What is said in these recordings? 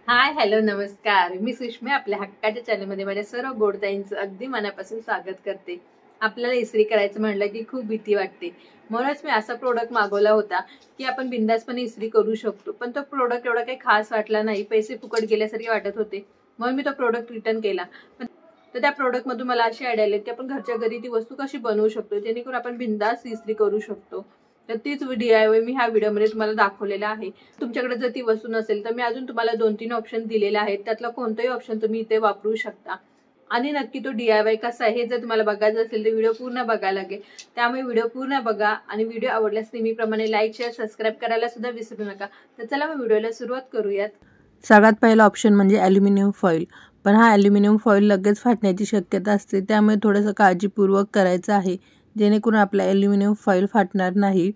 Hi hello नमस्कार, मी सुष्मी आपल्या हक्काच्या चॅनलमध्ये माझ्या सर्व गोडताईंचं अगदी मनापासून स्वागत करते. आपल्याला इस्त्री करायचं म्हणलं की खूप भीती वाटते. म्हणूनच मी असा प्रोडक्ट मागवला होता की आपण बिंदासपणे इस्त्री करू शकतो. पण तो प्रोडक्ट एवढा काही खास वाटला नाही, पैसे फुकट गेल्यासारखे वाटत होते. म्हणून मी तो प्रोडक्ट रिटर्न केला. तर त्या प्रोडक्ट मधून मला अशी आयडिया आली की आपण घरच्या घरी ती वस्तू कशी बनवू शकतो जेणेकरून आपण बिंदास इस्त्री करू शकतो. तर तीच DIY मी ह्या व्हिडिओमध्ये तुम्हाला दाखवलेला आहे. तुमच्याकडे जर ती वस्तू नसेल तर मी अजून तुम्हाला 2-3 ऑप्शन दिलेले आहेत. त्यातला कोणताही ऑप्शन तुम्ही इथे वापरू शकता. आणि नक्की तो DIY कसा आहे हे जर तुम्हाला बघायचं असेल तर व्हिडिओ पूर्ण बघायला लागेल. त्यामुळे व्हिडिओ पूर्ण बघा आणि व्हिडिओ आवडल्यास नेहमीप्रमाणे लाईक, शेअर, सबस्क्राईब करायला सुद्धा विसरू नका. तर चला मग व्हिडिओला सुरुवात करूयात. सगळ्यात पहिला ऑप्शन म्हणजे ॲल्युमिनियम फॉईल. पण हा ॲल्युमिनियम फॉईल लगेच फाटण्याची शक्यता असते, त्यामुळे थोडंसं काळजीपूर्वक करायचं आहे जेणेकरून आपला ॲल्युमिनियम फॉईल फाटणार नाही.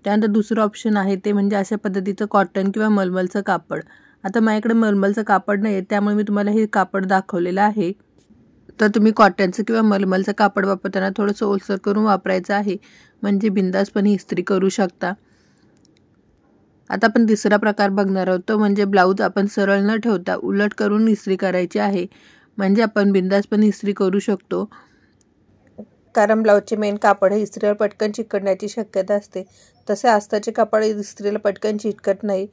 त्यानंतर दुसरं ऑप्शन आहे ते म्हणजे अशा पद्धतीचं कॉटन किंवा मलमलचं कापड. आता माझ्याकडे मलमलचं कापड नाही आहे, त्यामुळे मी तुम्हाला हे कापड दाखवलेलं आहे. तर तुम्ही कॉटनचं किंवा मलमलचं कापड वापरताना थोडंसं ओलसर करून वापरायचं आहे, म्हणजे बिंदासपणे इस्त्री करू शकता. आता आपण तिसरा प्रकार बघणार आहोत, तो म्हणजे ब्लाऊज आपण सरळ न ठेवता उलट करून इस्त्री करायची आहे, म्हणजे आपण बिंदासपणे इस्त्री करू शकतो. कारण ब्लाऊजचे मेन कापड हे इस्त्रीवर पटकन चिकटण्याची शक्यता असते. तसे आस्ताचे कापड इस्त्रीला पटकन चिकटत नाही.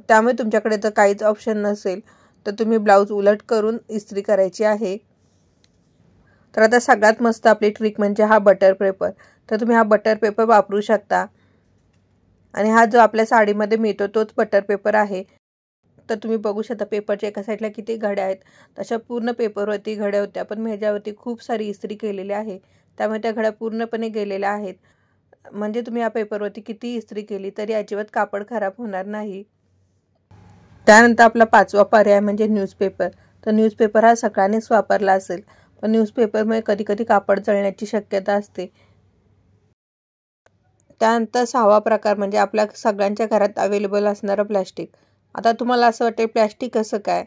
त्यामुळे तुमच्याकडे जर काहीच ऑप्शन नसेल तर तुम्ही ब्लाऊज उलट करून इस्त्री करायची आहे. तर आता सगळ्यात मस्त आपली ट्रिक म्हणजे हा बटर पेपर. तर तुम्ही हा बटर पेपर वापरू शकता. आणि हा जो आपल्या साडीमध्ये मिळतो तोच बटर पेपर आहे. तर तुम्ही बघू शकता पेपरच्या एका साईडला किती घड्या आहेत. तशा पूर्ण पेपरवरती घड्या होत्या, पण मी ह्याच्यावरती खूप सारी इस्त्री केलेली आहे, त्यामुळे त्या घड्या पूर्णपणे गेलेल्या आहेत. म्हणजे तुम्ही या पेपरवरती किती इस्त्री केली तरी अजिबात कापड खराब होणार नाही. त्यानंतर आपला पाचवा पर्याय म्हणजे न्यूजपेपर. तर न्यूजपेपर हा सगळ्यांनीच वापरला असेल, पण न्यूजपेपरमुळे कधी कधी कापड जळण्याची शक्यता असते. त्यानंतर सहावा प्रकार म्हणजे आपल्या सगळ्यांच्या घरात अवेलेबल असणारं प्लॅस्टिक. आता तुम्हाला असं वाटेल प्लॅस्टिक कसं काय?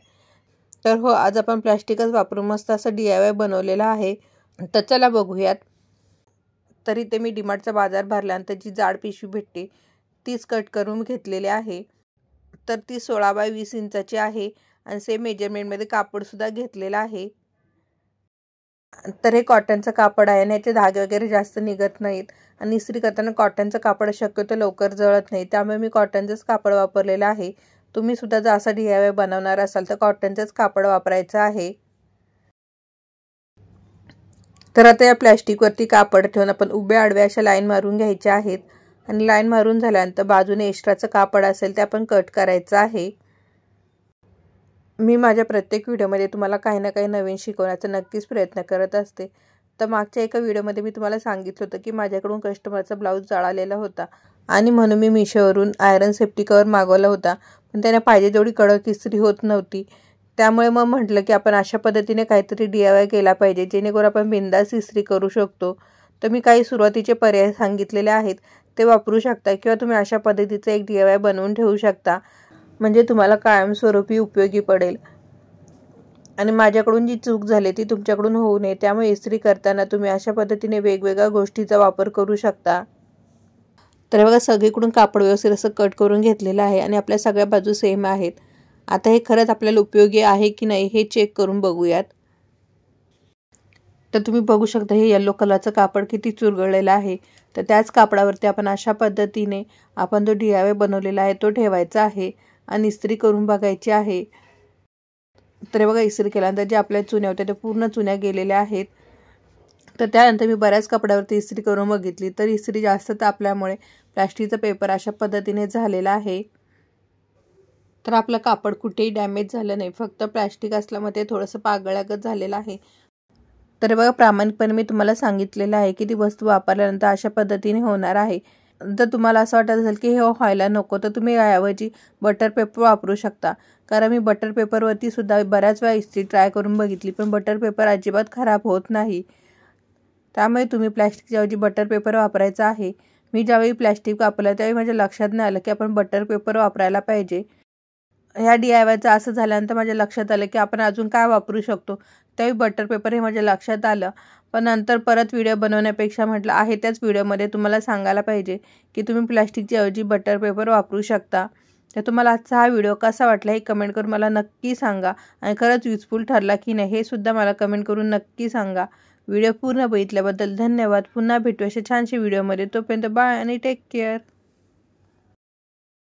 तर हो, आज आपण प्लॅस्टिकच वापरून मस्त असं DIY बनवलेलं आहे. तर चला बघूयात. तर इथे मी डीमार्टचा बाजार भरल्यानंतर जी जाड पिशवी भेटते तीच कट करून घेतलेली आहे. तर ती 16 बाय 20 इंचाची आहे आणि सेम मेजरमेंटमध्ये कापडसुद्धा घेतलेलं आहे. तर हे कॉटनचं कापड आहे आणि याचे धागे वगैरे जास्त निघत नाहीत आणि इस्त्री करताना कॉटनचं कापड शक्यतो लवकर जळत नाही, त्यामुळे मी कॉटनचंच कापड वापरलेलं आहे. तुम्ही सुद्धा जर असा DIY बनवणार असाल तर कॉटनचंच कापड वापरायचं आहे. तर आता या प्लॅस्टिकवरती कापड ठेवून आपण उभ्या आडव्या अशा लाईन मारून घ्यायच्या आहेत आणि लाईन मारून झाल्यानंतर बाजूने एक्स्ट्राचं कापड असेल ते आपण कट करायचं आहे. मी माझ्या प्रत्येक व्हिडिओमध्ये तुम्हाला काही ना काही नवीन शिकवण्याचा नक्कीच प्रयत्न करत असते. तर मागच्या एका व्हिडिओमध्ये मी तुम्हाला सांगितलं होतं की माझ्याकडून कस्टमरचा ब्लाऊज जळालेला होता आणि म्हणून मी मिशोवरून आयरन सेफ्टी कवर मागवला होता, पण त्याने पाहिजे जेवढी कडक इस्त्री होत नव्हती. त्यामुळे मग म्हटलं की आपण अशा पद्धतीने काहीतरी DIY केला पाहिजे जेणेकरून आपण बिंदास इस्त्री करू शकतो. तर मी काही सुरुवातीचे पर्याय सांगितलेले आहेत ते वापरू शकता किंवा तुम्ही अशा पद्धतीचं एक DIY बनवून ठेवू शकता, म्हणजे तुम्हाला कायमस्वरूपी उपयोगी पडेल. आणि माझ्याकडून जी चूक झाली ती तुमच्याकडून होऊ नये, त्यामुळे इस्त्री करताना तुम्ही अशा पद्धतीने वेगवेगळ्या गोष्टीचा वापर करू शकता. तर बघा, सगळीकडून कापड व्यवस्थित असं कट करून घेतलेलं आहे आणि आपल्या सगळ्या बाजू सेम आहेत. आता हे खरंच आपल्याला उपयोगी आहे की नाही हे चेक करून बघूयात. तर तुम्ही बघू शकता हे येलो कलरचं कापड किती चुरगळलेलं आहे. तर त्याच कापडावरती आपण अशा पद्धतीने आपण जो DIY बनवलेला आहे तो ठेवायचा आहे आणि इस्त्री करून बघायची आहे. तर बघा, इस्त्री केल्यानंतर जे आपल्या चुन्या होत्या त्या पूर्ण चुन्या गेलेल्या आहेत. तर त्यानंतर मी बऱ्याच कपड्यावरती इस्त्री करून बघितली तर इस्त्री जास्त तापल्यामुळे प्लॅस्टिकचा पेपर अशा पद्धतीने झालेला आहे. तर आपलं कापड कुठेही डॅमेज झालं नाही, फक्त प्लॅस्टिक असल्यामुळे थोडंसं पागळ्यागत झालेलं आहे. तर बघा, प्रामाणिकपणे मी तुम्हाला सांगितलेलं आहे की ती वस्तू वापरल्यानंतर अशा पद्धतीने होणार आहे. जर तुम्हाला असं वाटत असेल की हे व्हायला नको तर तुम्ही याऐवजी बटर पेपर वापरू शकता. कारण मी बटर पेपरवरती सुद्धा बऱ्याच वेळा इस्त्री ट्राय करून बघितली, पण बटर पेपर अजिबात खराब होत नाही. त्यामुळे तुम्ही प्लॅस्टिकच्या ऐवजी बटर पेपर वापरायचा आहे. मी ज्यावेळी प्लॅस्टिक वापरलं त्यावेळी माझ्या लक्षात नाही आलं की आपण बटर पेपर वापरायला पाहिजे. ह्या DIYचं असं झाल्यानंतर माझ्या लक्षात आलं की आपण अजून काय वापरू शकतो, त्यावेळी बटर पेपर हे माझ्या लक्षात आलं. पण नंतर परत व्हिडिओ बनवण्यापेक्षा म्हटलं आहे त्याच व्हिडिओमध्ये तुम्हाला सांगायला पाहिजे की तुम्ही प्लॅस्टिकच्या ऐवजी बटर पेपर वापरू शकता. तर तुम्हाला आजचा हा व्हिडिओ कसा वाटला हे कमेंट करून मला नक्की सांगा आणि खरंच युजफुल ठरला की नाही हे सुद्धा मला कमेंट करून नक्की सांगा. व्हिडिओ पूर्ण बघितल्याबद्दल धन्यवाद. पुन्हा भेटू अशा छानशा व्हिडिओमध्ये. तोपर्यंत बाय आणि टेक केअर.